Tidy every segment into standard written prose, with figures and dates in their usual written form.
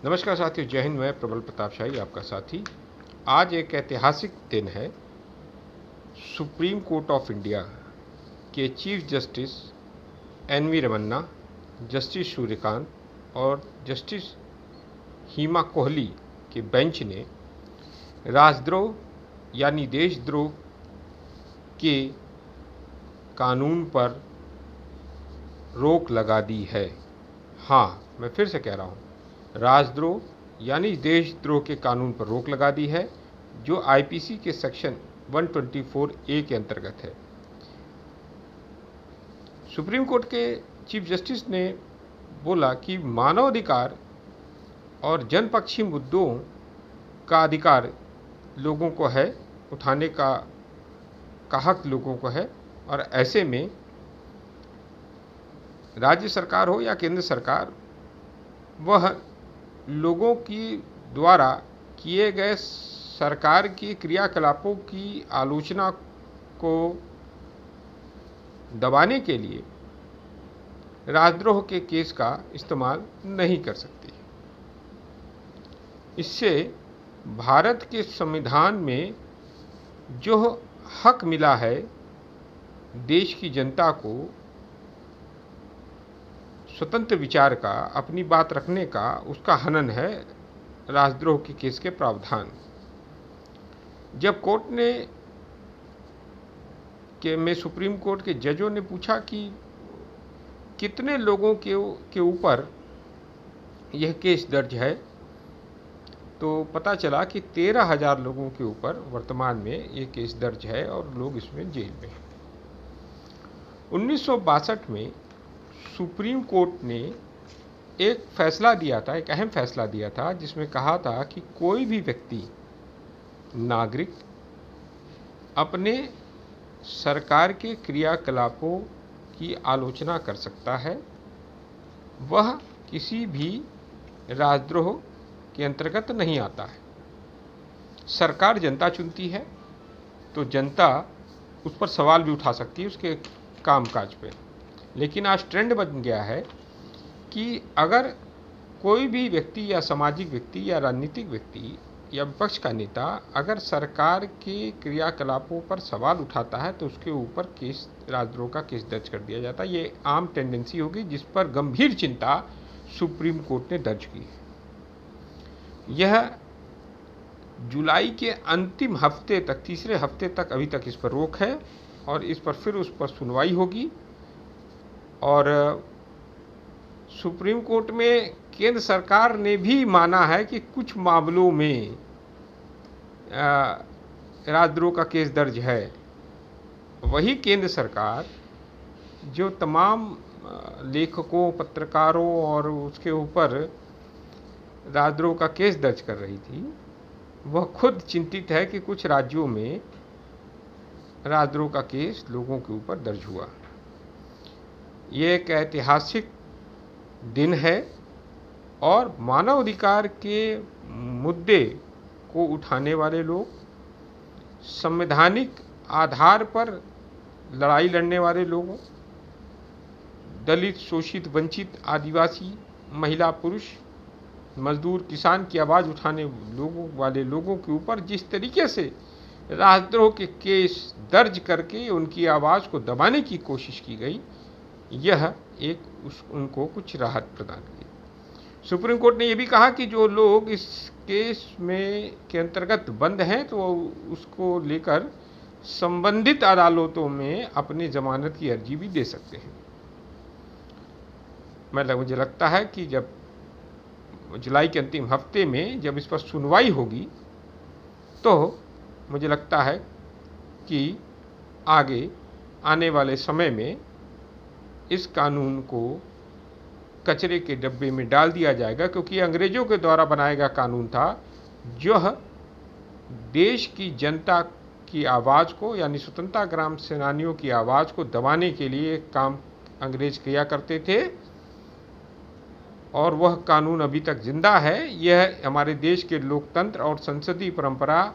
नमस्कार साथियों, जय हिंद। मैं प्रबल प्रताप शाही आपका साथी। आज एक ऐतिहासिक दिन है। सुप्रीम कोर्ट ऑफ इंडिया के chief justice N V Ramana, justice Suryakant और जस्टिस हिमा कोहली के बेंच ने राजद्रोह यानी देशद्रोह के कानून पर रोक लगा दी है। हाँ, मैं फिर से कह रहा हूँ, राजद्रोह यानी देशद्रोह के कानून पर रोक लगा दी है, जो आईपीसी के सेक्शन 124A के अंतर्गत है। सुप्रीम कोर्ट के चीफ जस्टिस ने बोला कि मानवाधिकार और जनपक्षी मुद्दों का अधिकार लोगों को है, उठाने का हक लोगों को है, और ऐसे में राज्य सरकार हो या केंद्र सरकार, वह लोगों की द्वारा किए गए सरकार की क्रियाकलापों की आलोचना को दबाने के लिए राजद्रोह के केस का इस्तेमाल नहीं कर सकती। इससे भारत के संविधान में जो हक मिला है देश की जनता को स्वतंत्र विचार का, अपनी बात रखने का, उसका हनन है राजद्रोह के केस के प्रावधान। जब कोर्ट में सुप्रीम कोर्ट के जजों ने पूछा कि कितने लोगों के ऊपर यह केस दर्ज है, तो पता चला कि 13,000 लोगों के ऊपर वर्तमान में ये केस दर्ज है और लोग इसमें जेल में हैं। 1962 में सुप्रीम कोर्ट ने एक फैसला दिया था, एक अहम फैसला दिया था, जिसमें कहा था कि कोई भी व्यक्ति, नागरिक अपने सरकार के क्रियाकलापों की आलोचना कर सकता है। वह किसी भी राजद्रोह के अंतर्गत नहीं आता है। सरकार जनता चुनती है, तो जनता उस पर सवाल भी उठा सकती है उसके कामकाज पे। लेकिन आज ट्रेंड बन गया है कि अगर कोई भी व्यक्ति या सामाजिक व्यक्ति या राजनीतिक व्यक्ति या विपक्ष का नेता अगर सरकार के क्रियाकलापों पर सवाल उठाता है, तो उसके ऊपर केस, राजद्रोह का केस दर्ज कर दिया जाता है। ये आम टेंडेंसी होगी, जिस पर गंभीर चिंता सुप्रीम कोर्ट ने दर्ज की है। यह जुलाई के अंतिम हफ्ते तक, तीसरे हफ्ते तक अभी तक इस पर रोक है, और इस पर फिर उस पर सुनवाई होगी। और सुप्रीम कोर्ट में केंद्र सरकार ने भी माना है कि कुछ मामलों में राजद्रोह का केस दर्ज है। वही केंद्र सरकार जो तमाम लेखकों, पत्रकारों और उसके ऊपर राजद्रोह का केस दर्ज कर रही थी, वह खुद चिंतित है कि कुछ राज्यों में राजद्रोह का केस लोगों के ऊपर दर्ज हुआ। ये एक ऐतिहासिक दिन है, और मानवाधिकार के मुद्दे को उठाने वाले लोग, संवैधानिक आधार पर लड़ाई लड़ने वाले लोगों, दलित, शोषित, वंचित, आदिवासी, महिला, पुरुष, मजदूर, किसान की आवाज़ उठाने वाले लोगों के ऊपर जिस तरीके से राजद्रोह के केस दर्ज करके उनकी आवाज़ को दबाने की कोशिश की गई, यह उनको कुछ राहत प्रदान की। सुप्रीम कोर्ट ने यह भी कहा कि जो लोग इस केस में के अंतर्गत बंद हैं, तो उसको लेकर संबंधित अदालतों में अपनी जमानत की अर्जी भी दे सकते हैं। मुझे लगता है कि जब जुलाई के अंतिम हफ्ते में जब इस पर सुनवाई होगी, तो मुझे लगता है कि आगे आने वाले समय में इस कानून को कचरे के डब्बे में डाल दिया जाएगा, क्योंकि अंग्रेजों के द्वारा बनाया गया कानून था, जो देश की जनता की आवाज़ को, यानी स्वतंत्रता संग्राम सेनानियों की आवाज़ को दबाने के लिए काम अंग्रेज किया करते थे, और वह कानून अभी तक जिंदा है। यह हमारे देश के लोकतंत्र और संसदीय परंपरा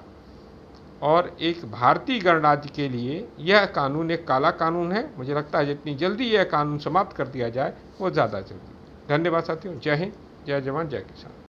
और एक भारतीय गणराज्य के लिए यह कानून एक काला कानून है। मुझे लगता है जितनी जल्दी यह कानून समाप्त कर दिया जाए, वो ज़्यादा जल्दी। धन्यवाद साथियों। जय हिंद, जय जवान, जय किसान।